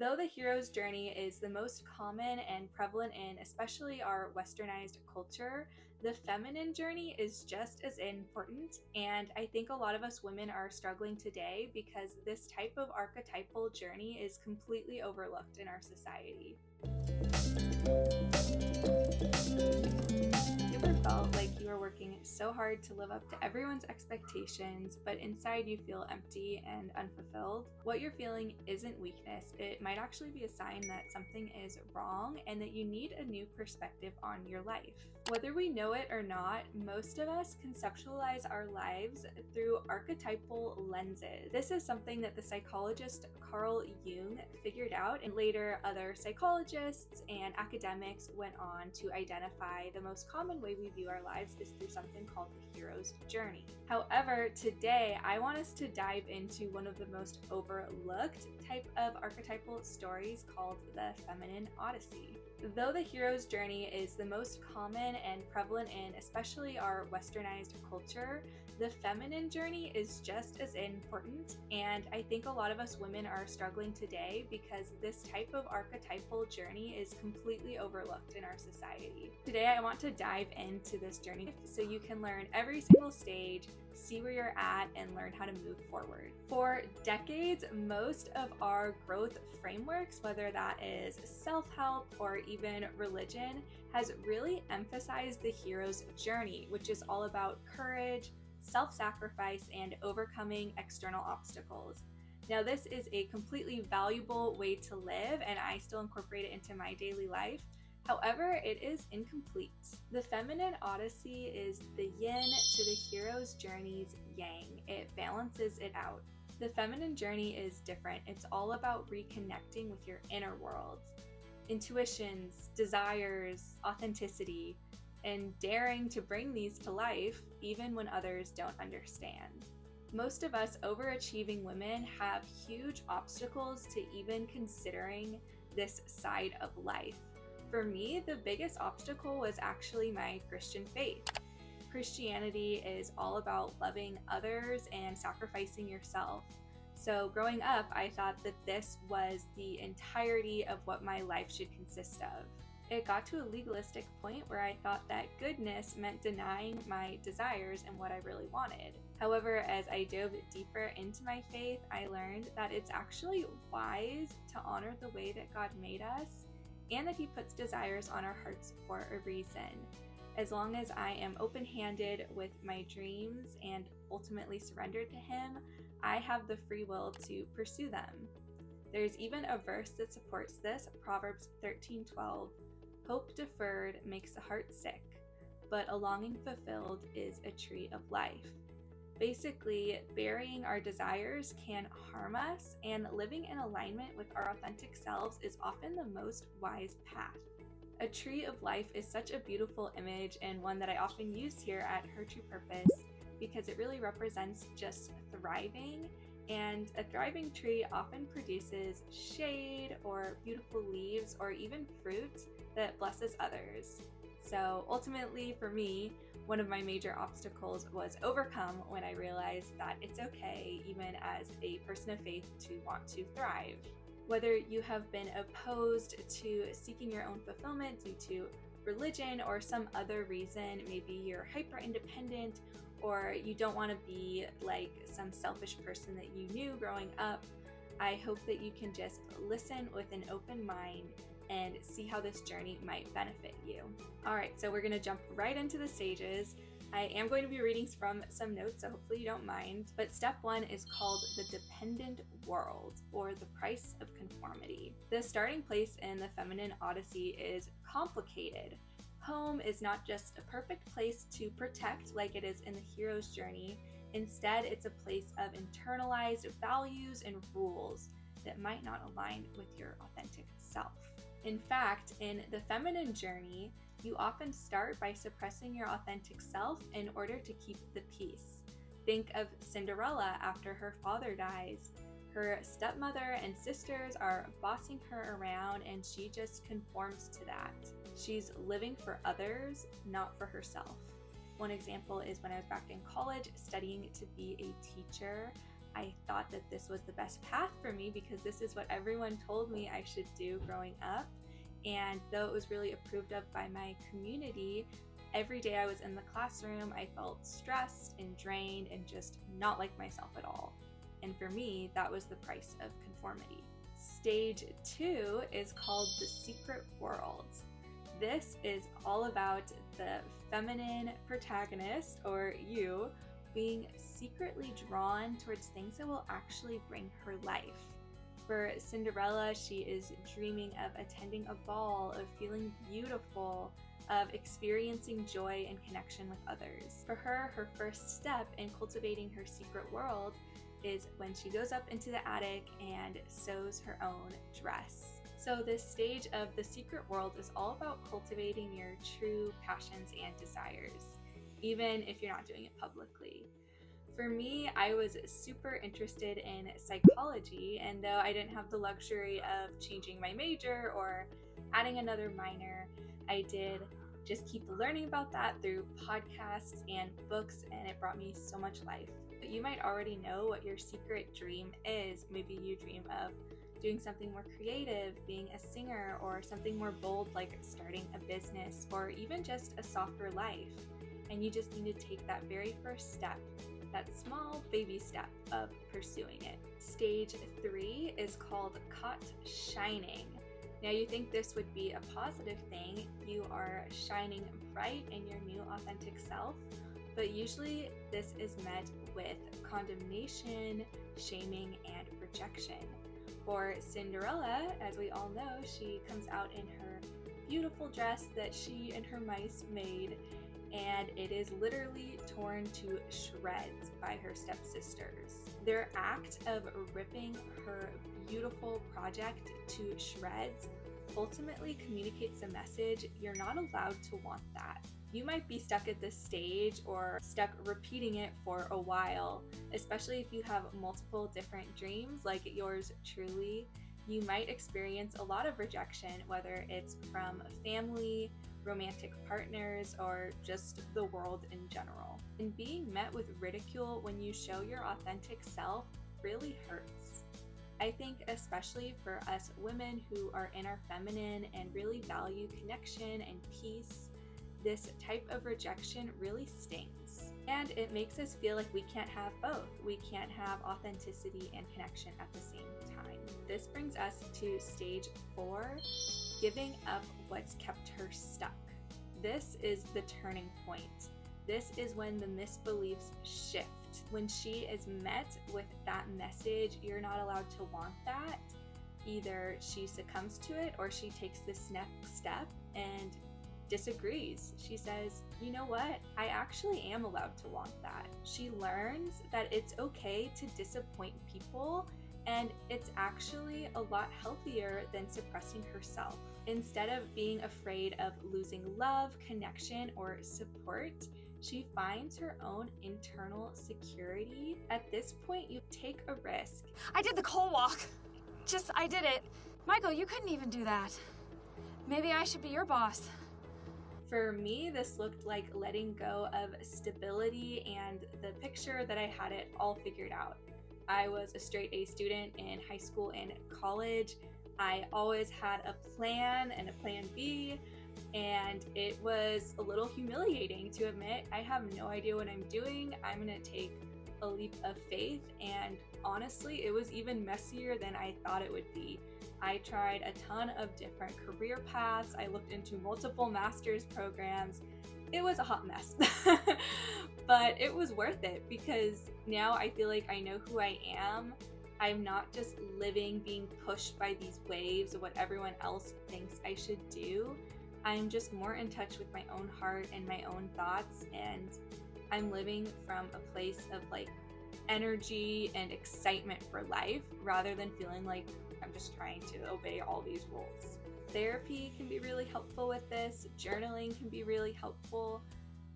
Though the hero's journey is the most common and prevalent in especially our westernized culture, the feminine journey is just as important. And I think a lot of us women are struggling today because this type of archetypal journey is completely overlooked in our society. You ever felt like you are working so hard to live up to everyone's expectations, but inside you feel empty and unfulfilled? What you're feeling isn't weakness. It might actually be a sign that something is wrong and that you need a new perspective on your life. Whether we know it or not, most of us conceptualize our lives through archetypal lenses. This is something that the psychologist Carl Jung figured out, and later other psychologists and academics went on to identify the most common way we view our lives is through something called the hero's journey. However, today I want us to dive into one of the most overlooked type of archetypal stories called the Feminine Odyssey. Though the hero's journey is the most common and prevalent in especially our westernized culture, the feminine journey is just as important. And I think a lot of us women are struggling today because this type of archetypal journey is completely overlooked in our society. Today I want to dive into this journey so you can learn every single stage, see where you're at, and learn how to move forward. For decades, most of our growth frameworks, whether that is self-help or even religion, has really emphasized the hero's journey, which is all about courage, self-sacrifice, and overcoming external obstacles. Now, this is a completely valuable way to live, and I still incorporate it into my daily life. However, it is incomplete. The Feminine Odyssey is the yin to the hero's journey's yang. It balances it out. The feminine journey is different. It's all about reconnecting with your inner world, intuitions, desires, authenticity, and daring to bring these to life even when others don't understand. Most of us overachieving women have huge obstacles to even considering this side of life. For me, the biggest obstacle was actually my Christian faith. Christianity is all about loving others and sacrificing yourself. So growing up, I thought that this was the entirety of what my life should consist of. It got to a legalistic point where I thought that goodness meant denying my desires and what I really wanted. However, as I dove deeper into my faith, I learned that it's actually wise to honor the way that God made us and that He puts desires on our hearts for a reason. As long as I am open-handed with my dreams and ultimately surrendered to Him, I have the free will to pursue them. There's even a verse that supports this, Proverbs 13:12. Hope deferred makes the heart sick, but a longing fulfilled is a tree of life. Basically, burying our desires can harm us, and living in alignment with our authentic selves is often the most wise path. A tree of life is such a beautiful image and one that I often use here at Her True Purpose because it really represents just thriving, and a thriving tree often produces shade or beautiful leaves or even fruit that blesses others. So ultimately for me, one of my major obstacles was overcome when I realized that it's okay, even as a person of faith, to want to thrive. Whether you have been opposed to seeking your own fulfillment due to religion or some other reason, maybe you're hyper independent or you don't want to be like some selfish person that you knew growing up, I hope that you can just listen with an open mind and see how this journey might benefit you. All right, so we're going to jump right into the stages. I am going to be reading from some notes, so hopefully you don't mind. But step 1 is called the dependent world, or the price of conformity. The starting place in the Feminine Odyssey is complicated. Home is not just a perfect place to protect like it is in the hero's journey. Instead, it's a place of internalized values and rules that might not align with your authentic self. In fact, in the feminine journey, you often start by suppressing your authentic self in order to keep the peace. Think of Cinderella after her father dies. Her stepmother and sisters are bossing her around and she just conforms to that. She's living for others, not for herself. One example is when I was back in college studying to be a teacher. I thought that this was the best path for me because this is what everyone told me I should do growing up. And though it was really approved of by my community, every day I was in the classroom, I felt stressed and drained and just not like myself at all. And for me, that was the price of conformity. Stage 2 is called the secret world. This is all about the feminine protagonist, or you, being secretly drawn towards things that will actually bring her life. For Cinderella, she is dreaming of attending a ball, of feeling beautiful, of experiencing joy and connection with others. For her, her first step in cultivating her secret world is when she goes up into the attic and sews her own dress. So this stage of the secret world is all about cultivating your true passions and desires, even if you're not doing it publicly. For me, I was super interested in psychology, and though I didn't have the luxury of changing my major or adding another minor, I did just keep learning about that through podcasts and books, and it brought me so much life. But you might already know what your secret dream is. Maybe you dream of doing something more creative, being a singer, or something more bold like starting a business, or even just a softer life. And you just need to take that very first step, that small baby step of pursuing it. Stage 3 is called Caught Shining. Now you think this would be a positive thing. You are shining bright in your new authentic self, but usually this is met with condemnation, shaming, and rejection. For Cinderella, as we all know, she comes out in her beautiful dress that she and her mice made, and it is literally torn to shreds by her stepsisters. Their act of ripping her beautiful project to shreds ultimately communicates a message: you're not allowed to want that. You might be stuck at this stage or stuck repeating it for a while, especially if you have multiple different dreams like yours truly. You might experience a lot of rejection, whether it's from family, romantic partners, or just the world in general. And being met with ridicule when you show your authentic self really hurts. I think especially for us women who are in our feminine and really value connection and peace, this type of rejection really stings. And it makes us feel like we can't have both. We can't have authenticity and connection at the same time. This brings us to stage 4, giving up what's kept her stuck. This is the turning point. This is when the misbeliefs shift. When she is met with that message, you're not allowed to want that, either she succumbs to it or she takes this next step and disagrees. She says, you know what? I actually am allowed to want that. She learns that it's okay to disappoint people, and it's actually a lot healthier than suppressing herself. Instead of being afraid of losing love, connection, or support, she finds her own internal security. At this point, you take a risk. I did the coal walk. I did it. Michael, you couldn't even do that. Maybe I should be your boss. For me, this looked like letting go of stability and the picture that I had it all figured out. I was a straight A student in high school and college. I always had a plan and a plan B, and it was a little humiliating to admit I have no idea what I'm doing. I'm gonna take a leap of faith, and honestly, it was even messier than I thought it would be. I tried a ton of different career paths. I looked into multiple master's programs. It was a hot mess, but it was worth it because now I feel like I know who I am. I'm not just living, being pushed by these waves of what everyone else thinks I should do. I'm just more in touch with my own heart and my own thoughts, and I'm living from a place of like energy and excitement for life rather than feeling like I'm just trying to obey all these rules. Therapy can be really helpful with this. Journaling can be really helpful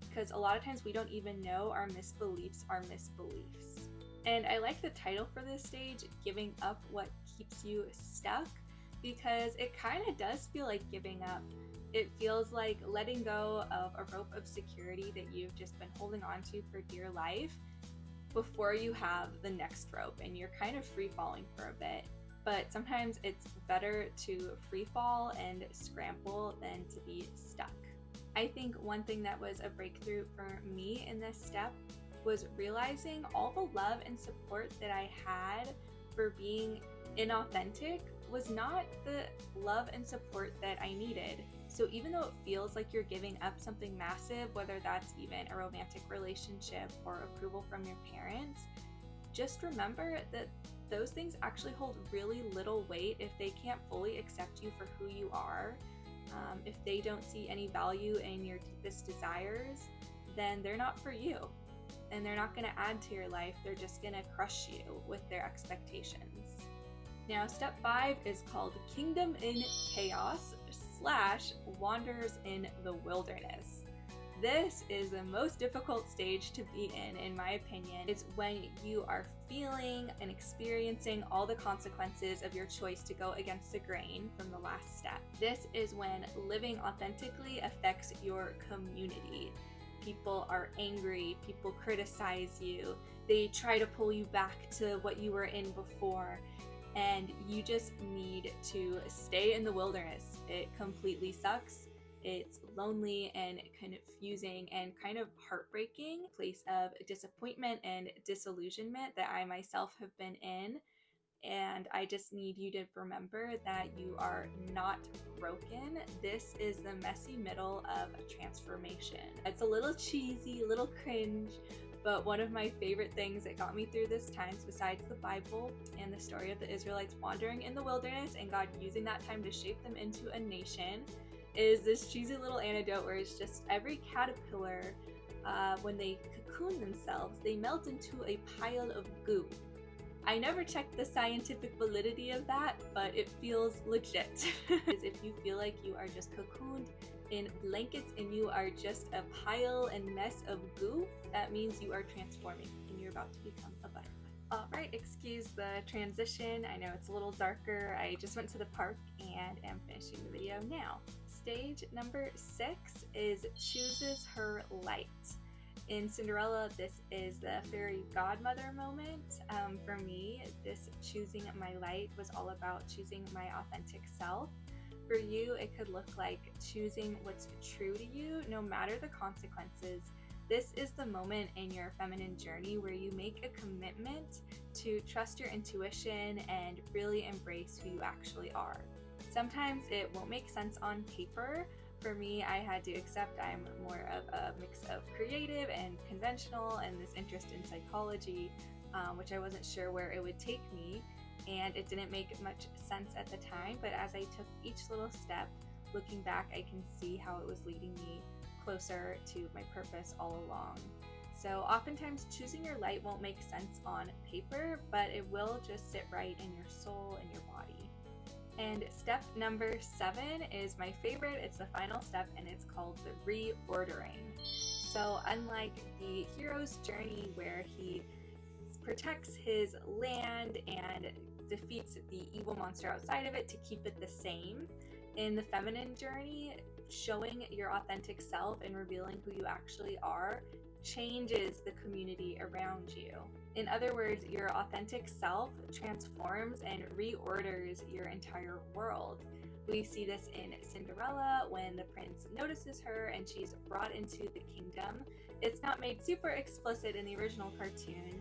because a lot of times we don't even know our misbeliefs are misbeliefs. And I like the title for this stage, Giving Up What Keeps You Stuck, because it kind of does feel like giving up. It feels like letting go of a rope of security that you've just been holding on to for dear life. before you have the next rope and you're kind of free falling for a bit. But sometimes it's better to free fall and scramble than to be stuck. I think one thing that was a breakthrough for me in this step was realizing all the love and support that I had for being inauthentic was not the love and support that I needed. So even though it feels like you're giving up something massive, whether that's even a romantic relationship or approval from your parents, just remember that those things actually hold really little weight if they can't fully accept you for who you are. If they don't see any value in your deepest desires, then they're not for you. And they're not going to add to your life. They're just going to crush you with their expectations. Now, step 5 is called Kingdom in Chaos / Wanders in the Wilderness. This is the most difficult stage to be in my opinion. It's when you are feeling and experiencing all the consequences of your choice to go against the grain from the last step. This is when living authentically affects your community. People are angry, people criticize you, they try to pull you back to what you were in before, and you just need to stay in the wilderness. It completely sucks. It's lonely and confusing and kind of heartbreaking place of disappointment and disillusionment that I myself have been in. And I just need you to remember that you are not broken. This is the messy middle of a transformation. It's a little cheesy, a little cringe, but one of my favorite things that got me through this time, besides the Bible and the story of the Israelites wandering in the wilderness and God using that time to shape them into a nation, is this cheesy little anecdote where it's just every caterpillar, when they cocoon themselves, they melt into a pile of goo. I never checked the scientific validity of that, but it feels legit. If you feel like you are just cocooned in blankets and you are just a pile and mess of goo, that means you are transforming and you're about to become a butterfly. Alright, excuse the transition. I know it's a little darker. I just went to the park and am finishing the video now. Stage number 6 is chooses her light. In Cinderella, this is the fairy godmother moment. For me, this choosing my light was all about choosing my authentic self. For you, it could look like choosing what's true to you, no matter the consequences. This is the moment in your feminine journey where you make a commitment to trust your intuition and really embrace who you actually are. Sometimes it won't make sense on paper. For me, I had to accept I'm more of a mix of creative and conventional, and this interest in psychology, which I wasn't sure where it would take me, and it didn't make much sense at the time, but as I took each little step, looking back, I can see how it was leading me closer to my purpose all along. So oftentimes choosing your light won't make sense on paper, but it will just sit right in your soul and your body. And step number 7 is my favorite. It's the final step and it's called the reordering. So unlike the hero's journey where he protects his land and defeats the evil monster outside of it to keep it the same, in the feminine journey, showing your authentic self and revealing who you actually are changes the community around you. In other words, your authentic self transforms and reorders your entire world. We see this in Cinderella when the prince notices her and she's brought into the kingdom. It's not made super explicit in the original cartoon,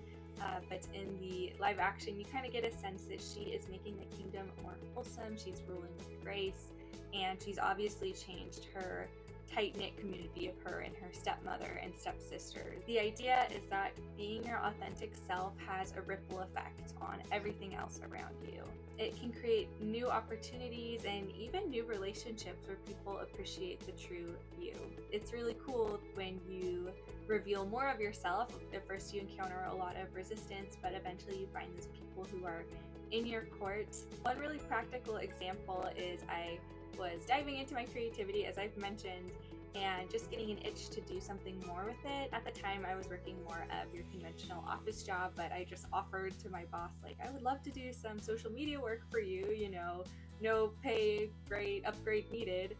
but in the live action, you kind of get a sense that she is making the kingdom more wholesome. She's ruling with grace, and she's obviously changed her tight-knit community of her and her stepmother and stepsister. The idea is that being your authentic self has a ripple effect on everything else around you. It can create new opportunities and even new relationships where people appreciate the true you. It's really cool when you reveal more of yourself. At first you encounter a lot of resistance, but eventually you find those people who are in your court. One really practical example is I was diving into my creativity, as I've mentioned, and just getting an itch to do something more with it. At the time, I was working more of your conventional office job, but I just offered to my boss, like, I would love to do some social media work for you, you know, no pay, great upgrade needed.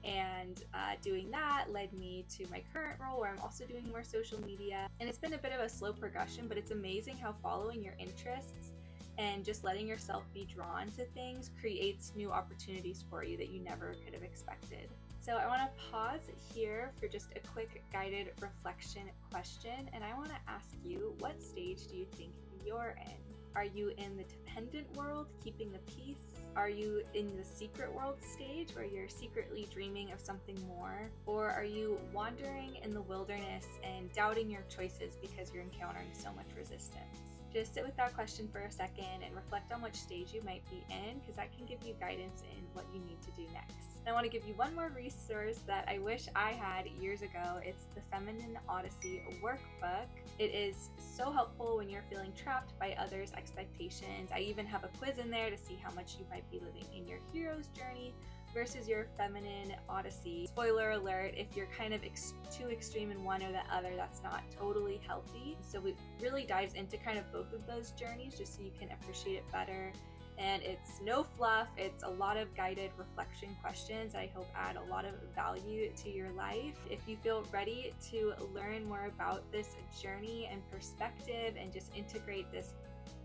And doing that led me to my current role where I'm also doing more social media. And it's been a bit of a slow progression, but it's amazing how following your interests and just letting yourself be drawn to things creates new opportunities for you that you never could have expected. So I want to pause here for just a quick guided reflection question, and I want to ask you, what stage do you think you're in? Are you in the dependent world, keeping the peace? Are you in the secret world stage where you're secretly dreaming of something more? Or are you wandering in the wilderness and doubting your choices because you're encountering so much resistance? Just sit with that question for a second and reflect on which stage you might be in, because that can give you guidance in what you need to do next. And I want to give you one more resource that I wish I had years ago. It's the Feminine Odyssey workbook. It is so helpful when you're feeling trapped by others' expectations. I even have a quiz in there to see how much you might be living in your hero's journey versus your feminine odyssey. Spoiler alert, if you're kind of too extreme in one or the other, that's not totally healthy. So it really dives into kind of both of those journeys just so you can appreciate it better. And it's no fluff, it's a lot of guided reflection questions that I hope add a lot of value to your life. If you feel ready to learn more about this journey and perspective and just integrate this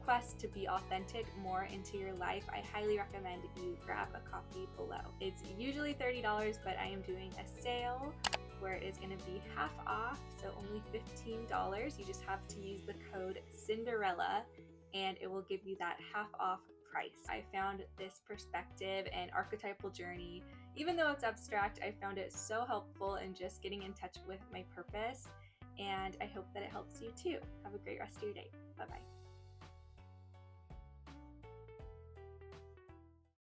quest to be authentic more into your life, I highly recommend you grab a copy below. It's usually $30, but I am doing a sale where it is going to be half off, so only $15. You just have to use the code Cinderella and it will give you that half off price. I found this perspective and archetypal journey, even though it's abstract, I found it so helpful in just getting in touch with my purpose, and I hope that it helps you too. Have a great rest of your day. Bye-bye.